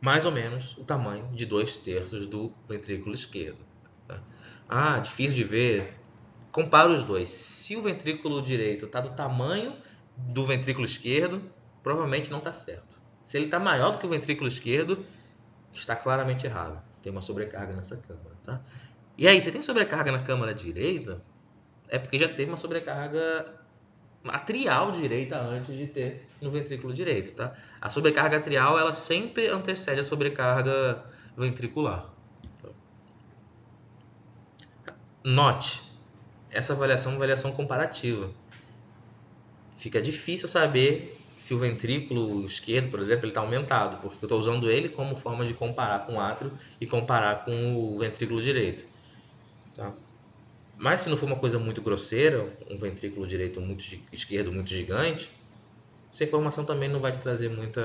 mais ou menos o tamanho de 2 terços do ventrículo esquerdo. Tá? Difícil de ver. Compara os dois. Se o ventrículo direito está do tamanho do ventrículo esquerdo, provavelmente não está certo. Se ele está maior do que o ventrículo esquerdo, está claramente errado. Tem uma sobrecarga nessa câmara. Tá? E aí, se tem sobrecarga na câmara direita, é porque já teve uma sobrecarga atrial direita antes de ter no ventrículo direito. Tá? A sobrecarga atrial ela sempre antecede a sobrecarga ventricular. Note, essa avaliação é uma avaliação comparativa. Fica difícil saber se o ventrículo esquerdo, por exemplo, está aumentado, porque eu estou usando ele como forma de comparar com o átrio e comparar com o ventrículo direito. Tá? Mas se não for uma coisa muito grosseira, um ventrículo direito esquerdo muito gigante, essa informação também não vai te trazer muito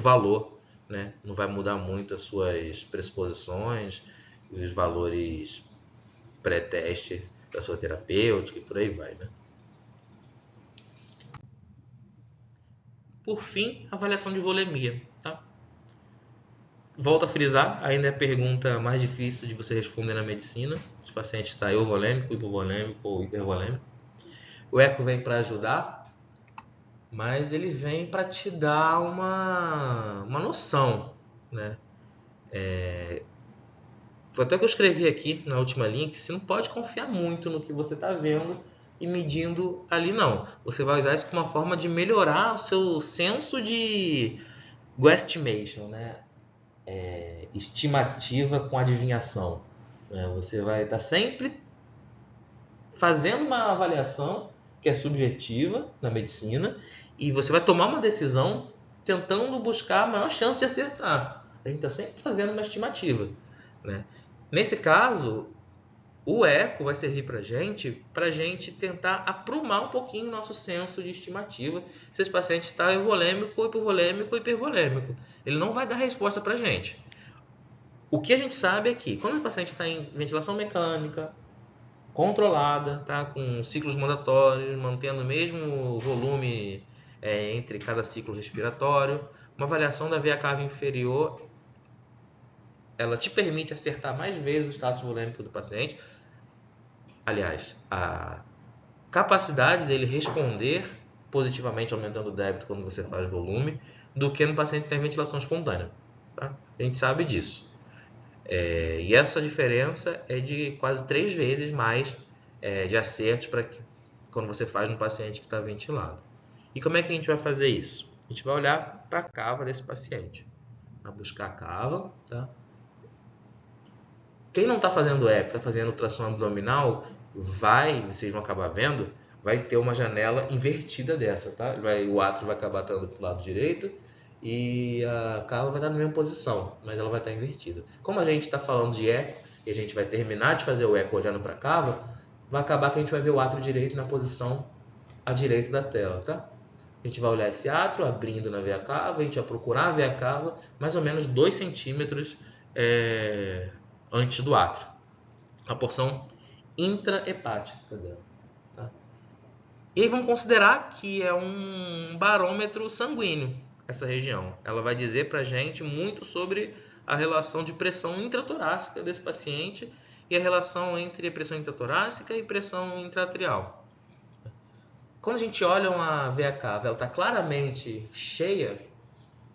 valor, né? Não vai mudar muito as suas pressuposições, os valores pré-teste da sua terapêutica e por aí vai, né? Por fim, avaliação de volemia. Tá? Volto a frisar, ainda é a pergunta mais difícil de você responder na medicina. Se o paciente está euvolêmico, hipovolêmico ou hipervolêmico. O eco vem para ajudar, mas ele vem para te dar uma noção. Né? Foi até que eu escrevi aqui na última linha que você não pode confiar muito no que você está vendo e medindo ali, não. Você vai usar isso como uma forma de melhorar o seu senso de guesstimation, né? Estimativa com adivinhação. Você vai estar sempre fazendo uma avaliação que é subjetiva na medicina e você vai tomar uma decisão tentando buscar a maior chance de acertar. A gente está sempre fazendo uma estimativa. Né? Nesse caso, o eco vai servir para a gente tentar aprumar um pouquinho o nosso senso de estimativa se esse paciente está euvolêmico, hipovolêmico ou hipervolêmico. Ele não vai dar resposta para a gente. O que a gente sabe é que quando o paciente está em ventilação mecânica, controlada, tá? Com ciclos mandatórios, mantendo o mesmo volume entre cada ciclo respiratório, uma avaliação da veia cava inferior, ela te permite acertar mais vezes o status volêmico do paciente. Aliás, a capacidade dele responder positivamente aumentando o débito quando você faz volume, do que no paciente que tem ventilação espontânea. Tá? A gente sabe disso. E essa diferença é de quase 3 vezes mais de acertos para quando você faz no paciente que está ventilado. E como é que a gente vai fazer isso? A gente vai olhar para a cava desse paciente. Vai buscar a cava. Tá? Quem não está fazendo eco, está fazendo ultrassom abdominal, vocês vão acabar vendo, vai ter uma janela invertida dessa. Tá? O átrio vai acabar estando para o lado direito e a cava vai estar na mesma posição, mas ela vai estar invertida. Como a gente está falando de eco e a gente vai terminar de fazer o eco olhando para a cava, vai acabar que a gente vai ver o átrio direito na posição à direita da tela, tá? A gente vai olhar esse átrio abrindo na veia cava, a gente vai procurar a veia cava mais ou menos 2 centímetros antes do átrio, a porção intrahepática dela. Tá? E aí vamos considerar que é um barômetro sanguíneo essa região. Ela vai dizer para a gente muito sobre a relação de pressão intratorácica desse paciente e a relação entre pressão intratorácica e pressão intra-atrial. Quando a gente olha uma veia cava, ela está claramente cheia,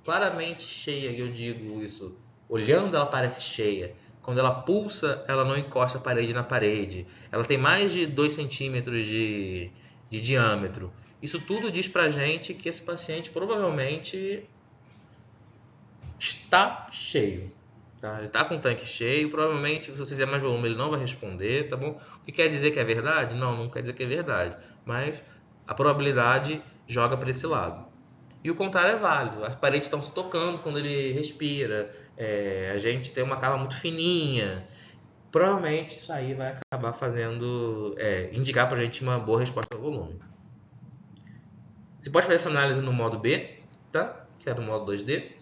e eu digo isso, olhando ela parece cheia. Quando ela pulsa, ela não encosta a parede na parede. Ela tem mais de 2 centímetros de diâmetro. Isso tudo diz pra gente que esse paciente provavelmente está cheio. Tá? Ele está com o tanque cheio, provavelmente se você fizer mais volume ele não vai responder, tá bom? O que quer dizer que é verdade? Não quer dizer que é verdade, mas a probabilidade joga para esse lado. E o contrário é válido, as paredes estão se tocando quando ele respira, a gente tem uma cava muito fininha, provavelmente isso aí vai acabar fazendo, indicar para a gente uma boa resposta ao volume. Você pode fazer essa análise no modo B, tá? Que é no modo 2D.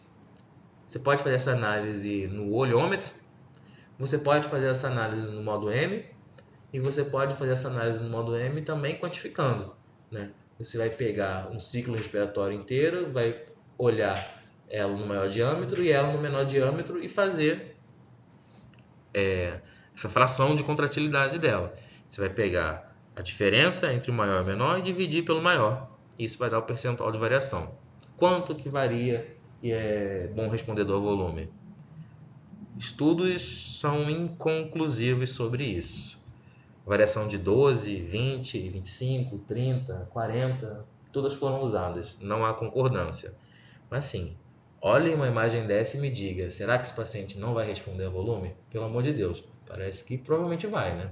Você pode fazer essa análise no olhômetro. Você pode fazer essa análise no modo M. E você pode fazer essa análise no modo M também quantificando, né? Você vai pegar um ciclo respiratório inteiro, vai olhar ela no maior diâmetro e ela no menor diâmetro e fazer essa fração de contratilidade dela. Você vai pegar a diferença entre o maior e o menor e dividir pelo maior. Isso vai dar o percentual de variação. Quanto que varia e é bom respondedor ao volume? Estudos são inconclusivos sobre isso. Variação de 12, 20, 25, 30, 40, todas foram usadas. Não há concordância. Mas sim, olhe uma imagem dessa e me diga, será que esse paciente não vai responder ao volume? Pelo amor de Deus, parece que provavelmente vai, né?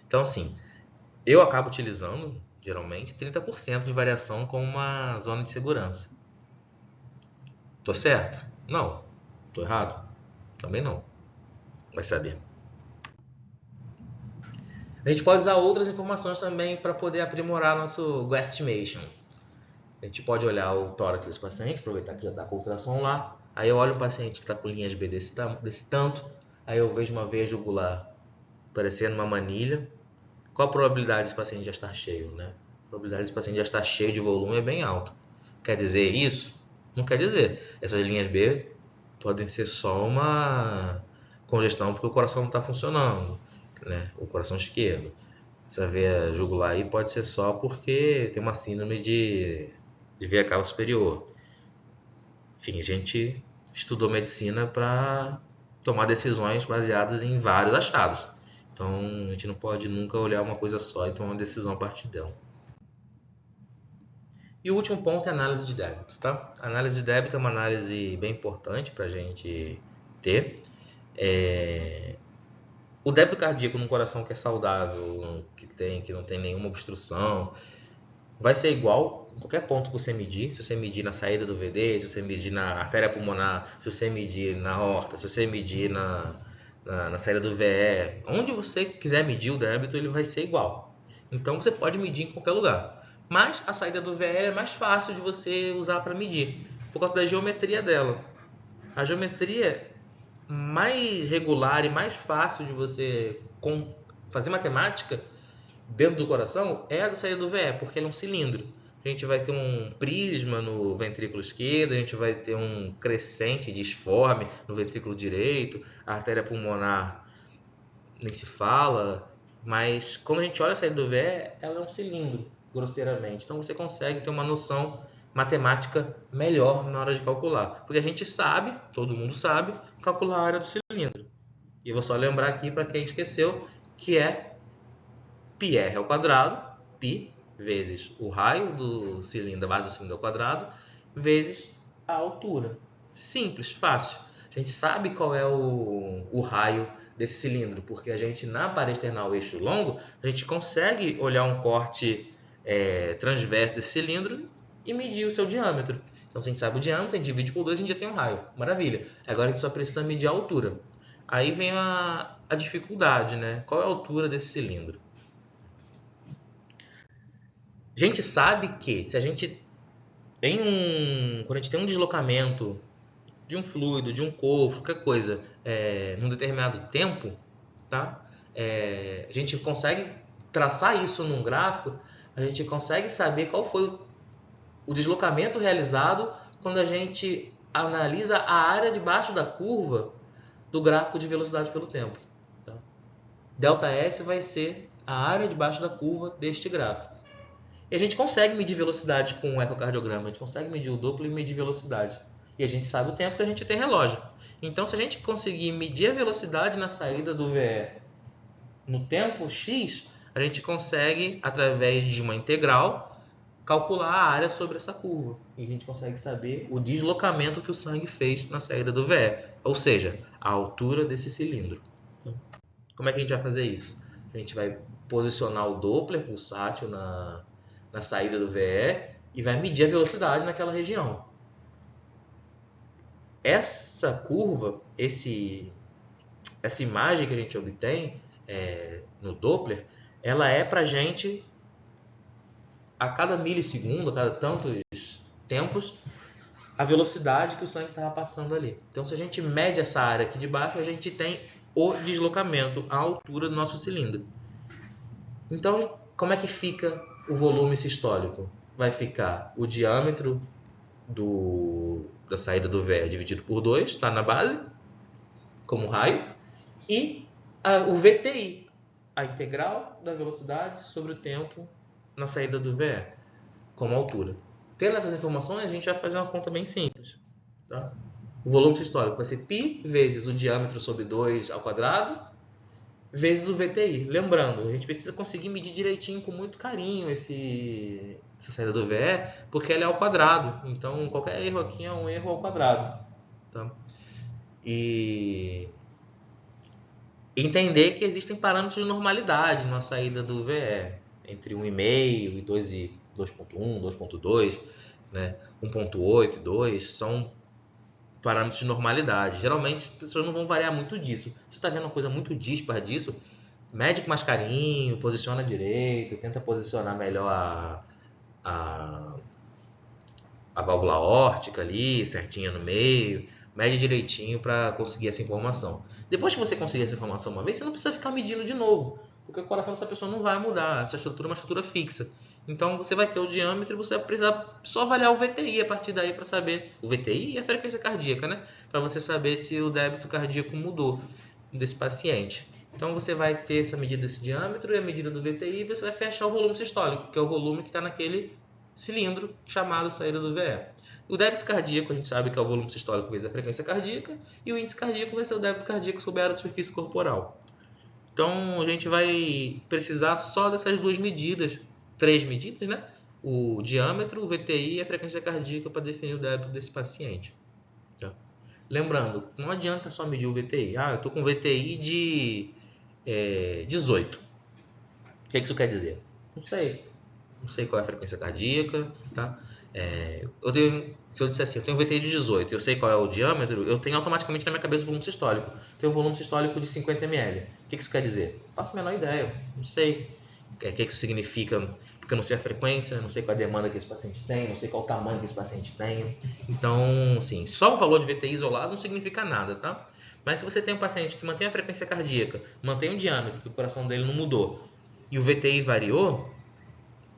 Então, assim, eu acabo utilizando, geralmente, 30% de variação como uma zona de segurança. Tô certo? Não. Tô errado? Também não. Vai saber. A gente pode usar outras informações também para poder aprimorar nosso guesstimation. A gente pode olhar o tórax desse paciente, aproveitar que já está com a ultrassom lá. Aí eu olho um paciente que está com linhas B desse tanto. Aí eu vejo uma veia jugular parecendo uma manilha. Qual a probabilidade desse paciente já estar cheio, né? A probabilidade desse paciente já estar cheio de volume é bem alta. Quer dizer isso? Não quer dizer. Essas linhas B podem ser só uma congestão porque o coração não está funcionando, né? O coração esquerdo. Essa veia jugular aí pode ser só porque tem uma síndrome de veia cava superior. Enfim, a gente estudou medicina para tomar decisões baseadas em vários achados. Então, a gente não pode nunca olhar uma coisa só e tomar uma decisão a partir dela. E o último ponto é a análise de débito, tá? A análise de débito é uma análise bem importante para a gente ter. O débito cardíaco num coração que é saudável, que não tem nenhuma obstrução, vai ser igual em qualquer ponto que você medir. Se você medir na saída do VD, se você medir na artéria pulmonar, se você medir na aorta, se você medir na saída do VE, onde você quiser medir o débito, ele vai ser igual. Então você pode medir em qualquer lugar. Mas a saída do VE é mais fácil de você usar para medir, por causa da geometria dela. A geometria mais regular e mais fácil de você fazer matemática dentro do coração é a da saída do VE, porque ele é um cilindro. A gente vai ter um prisma no ventrículo esquerdo, a gente vai ter um crescente disforme no ventrículo direito, a artéria pulmonar nem se fala, mas quando a gente olha a saída do VE, ela é um cilindro, grosseiramente. Então você consegue ter uma noção matemática melhor na hora de calcular. Porque a gente sabe, todo mundo sabe, calcular a área do cilindro. E eu vou só lembrar aqui para quem esqueceu, que é πr ao quadrado, π, vezes o raio do cilindro, a base do cilindro ao quadrado, vezes a altura. Simples, fácil. A gente sabe qual é o raio desse cilindro, porque a gente, na parede external eixo longo, a gente consegue olhar um corte transverso desse cilindro e medir o seu diâmetro. Então, se a gente sabe o diâmetro, a gente divide por 2 e a gente já tem um raio. Maravilha. Agora a gente só precisa medir a altura. Aí vem a dificuldade, né? Qual é a altura desse cilindro? A gente sabe que se a gente quando a gente tem um deslocamento de um fluido, de um corpo, qualquer coisa, num determinado tempo, tá? A gente consegue traçar isso num gráfico, a gente consegue saber qual foi o deslocamento realizado quando a gente analisa a área debaixo da curva do gráfico de velocidade pelo tempo. Tá? ΔS vai ser a área debaixo da curva deste gráfico. E a gente consegue medir velocidade com o ecocardiograma, a gente consegue medir o Doppler e medir velocidade. E a gente sabe o tempo que a gente tem relógio. Então, se a gente conseguir medir a velocidade na saída do VE no tempo X, a gente consegue, através de uma integral, calcular a área sobre essa curva. E a gente consegue saber o deslocamento que o sangue fez na saída do VE, ou seja, a altura desse cilindro. Como é que a gente vai fazer isso? A gente vai posicionar o Doppler pulsátil na saída do VE e vai medir a velocidade naquela região. Essa curva, essa imagem que a gente obtém no Doppler, ela é para a gente, a cada milissegundo, a cada tantos tempos, a velocidade que o sangue estava passando ali. Então, se a gente mede essa área aqui de baixo, a gente tem o deslocamento, a altura do nosso cilindro. Então, como é que fica o volume sistólico? Vai ficar o diâmetro da saída do VE dividido por 2, está na base, como raio, e o VTI, a integral da velocidade sobre o tempo na saída do VE, como altura. Tendo essas informações, a gente vai fazer uma conta bem simples. Tá? O volume sistólico vai ser π vezes o diâmetro sobre 2 ao quadrado, vezes o VTI. Lembrando, a gente precisa conseguir medir direitinho, com muito carinho, essa saída do VE, porque ela é ao quadrado. Então, qualquer erro aqui é um erro ao quadrado. Tá? E entender que existem parâmetros de normalidade na saída do VE, entre 1,5 e 2,1, 2,2, né? 1,8, 2, são parâmetros de normalidade. Geralmente, as pessoas não vão variar muito disso. Se você está vendo uma coisa muito dispar disso, mede com mais carinho, posiciona direito, tenta posicionar melhor a válvula órtica ali, certinha no meio, mede direitinho para conseguir essa informação. Depois que você conseguir essa informação uma vez, você não precisa ficar medindo de novo, porque o coração dessa pessoa não vai mudar, essa estrutura é uma estrutura fixa. Então você vai ter o diâmetro e você vai precisar só avaliar o VTI a partir daí para saber o VTI e a frequência cardíaca, né? Para você saber se o débito cardíaco mudou desse paciente. Então você vai ter essa medida desse diâmetro e a medida do VTI e você vai fechar o volume sistólico, que é o volume que está naquele cilindro chamado saída do VE. O débito cardíaco a gente sabe que é o volume sistólico vezes a frequência cardíaca e o índice cardíaco vai ser o débito cardíaco sobre a área de superfície corporal. Então a gente vai precisar só dessas duas medidas, 3 medidas, né? O diâmetro, o VTI e a frequência cardíaca para definir o débito desse paciente. Tá? Lembrando, não adianta só medir o VTI. Eu estou com VTI de 18. O que isso quer dizer? Não sei qual é a frequência cardíaca, tá? Se eu disser assim, eu tenho um VTI de 18, eu sei qual é o diâmetro, eu tenho automaticamente na minha cabeça o volume sistólico. Tenho um volume sistólico de 50 ml. O que isso quer dizer? Não faço a menor ideia, não sei o que isso significa, porque eu não sei a frequência, não sei qual a demanda que esse paciente tem, não sei qual o tamanho que esse paciente tem. Então, assim, só o valor de VTI isolado não significa nada, tá? Mas se você tem um paciente que mantém a frequência cardíaca, mantém o diâmetro, que o coração dele não mudou, e o VTI variou,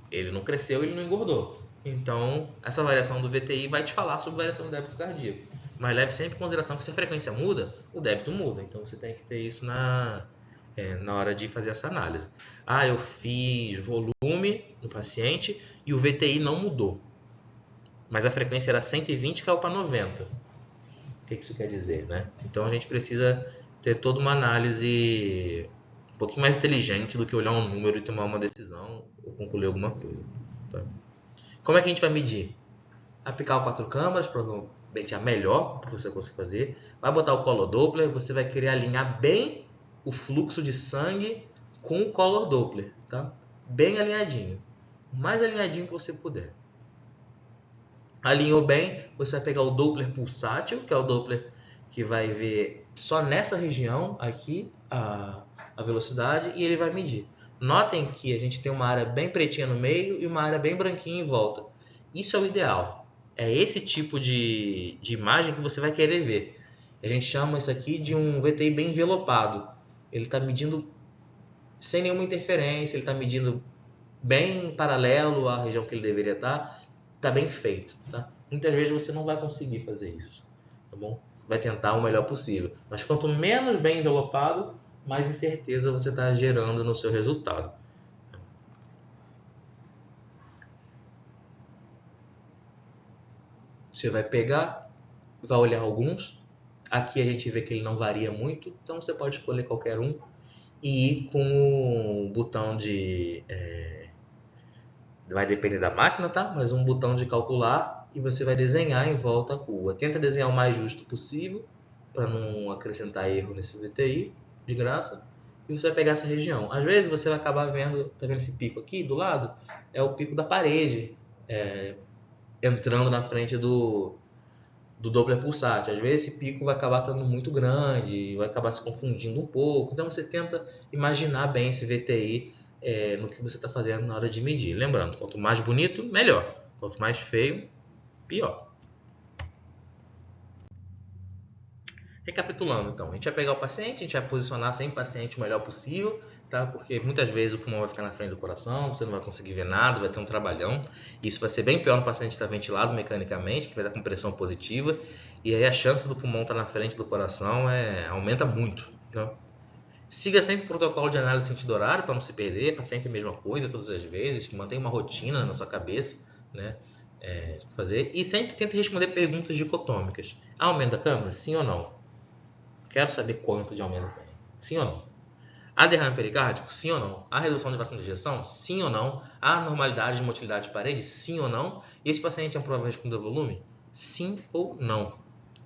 ele não cresceu, ele não engordou. Então, essa variação do VTI vai te falar sobre a variação do débito cardíaco. Mas leve sempre em consideração que se a frequência muda, o débito muda. Então, você tem que ter isso na hora de fazer essa análise. Eu fiz volume no paciente e o VTI não mudou. Mas a frequência era 120 e caiu para 90. O que isso quer dizer, né? Então, a gente precisa ter toda uma análise um pouquinho mais inteligente do que olhar um número e tomar uma decisão ou concluir alguma coisa. Tá? Como é que a gente vai medir? Aplicar o 4 câmaras, provavelmente a melhor que você consegue fazer. Vai botar o Color Doppler, você vai querer alinhar bem o fluxo de sangue com o Color Doppler, tá? Bem alinhadinho. O mais alinhadinho que você puder. Alinhou bem, você vai pegar o Doppler pulsátil, que é o Doppler que vai ver só nessa região aqui a velocidade e ele vai medir. Notem que a gente tem uma área bem pretinha no meio e uma área bem branquinha em volta. Isso é o ideal. É esse tipo de imagem que você vai querer ver. A gente chama isso aqui de um VTI bem envelopado. Ele está medindo sem nenhuma interferência, ele está medindo bem paralelo à região que ele deveria estar. Está bem feito. Tá? muitas vezes você não vai conseguir fazer isso, tá bom? Você vai tentar o melhor possível, mas quanto menos bem envelopado, mais incerteza você está gerando no seu resultado. Você vai pegar, vai olhar alguns. Aqui a gente vê que ele não varia muito, então você pode escolher qualquer um e ir com o botão de... vai depender da máquina, tá? Mas um botão de calcular e você vai desenhar em volta a curva. Tenta desenhar o mais justo possível para não acrescentar erro nesse VTI, de graça. E você vai pegar essa região. Às vezes você vai acabar vendo, tá vendo esse pico aqui do lado? É o pico da parede, entrando na frente do Doppler pulsátil. Às vezes esse pico vai acabar estando muito grande, vai acabar se confundindo um pouco. Então você tenta imaginar bem esse VTI no que você está fazendo na hora de medir. Lembrando, quanto mais bonito, melhor. Quanto mais feio, pior. Recapitulando, então, a gente vai pegar o paciente, a gente vai posicionar sempre o paciente o melhor possível, tá? Porque muitas vezes o pulmão vai ficar na frente do coração, você não vai conseguir ver nada, vai ter um trabalhão. Isso vai ser bem pior no paciente que está ventilado mecanicamente, que vai estar com pressão positiva, e aí a chance do pulmão estar na frente do coração aumenta muito. Então, siga sempre o protocolo de análise de sentido horário para não se perder, para sempre a mesma coisa todas as vezes, mantenha uma rotina na sua cabeça, né? Fazer, e sempre tente responder perguntas dicotômicas. Aumenta a câmera? Sim ou não? Quero saber quanto de aumento tem. Sim ou não? Há derrame pericárdico? Sim ou não? Há redução de fração de ejeção? Sim ou não? Há normalidade de motilidade de parede? Sim ou não? E esse paciente é provável responder volume? Sim ou não?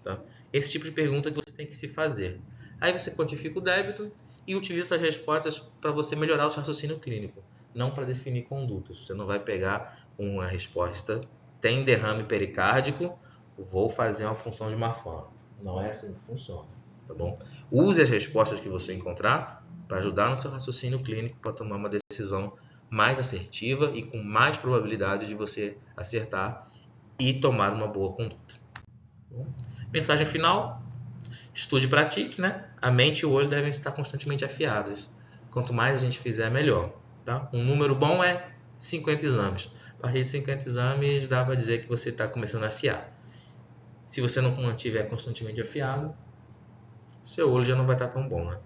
Tá? Esse tipo de pergunta que você tem que se fazer. Aí você quantifica o débito e utiliza essas respostas para você melhorar o seu raciocínio clínico, não para definir condutas. Você não vai pegar uma resposta, tem derrame pericárdico, vou fazer uma função de Marfan. Não é assim que funciona. Tá bom? Use as respostas que você encontrar para ajudar no seu raciocínio clínico para tomar uma decisão mais assertiva e com mais probabilidade de você acertar e tomar uma boa conduta. Mensagem final: estude e pratique, né? A mente e o olho devem estar constantemente afiadas. Quanto mais a gente fizer, melhor. Tá? Um número bom é 50 exames. A partir de 50 exames, dá para dizer que você está começando a afiar. Se você não mantiver constantemente afiado, seu olho já não vai estar tão bom, né?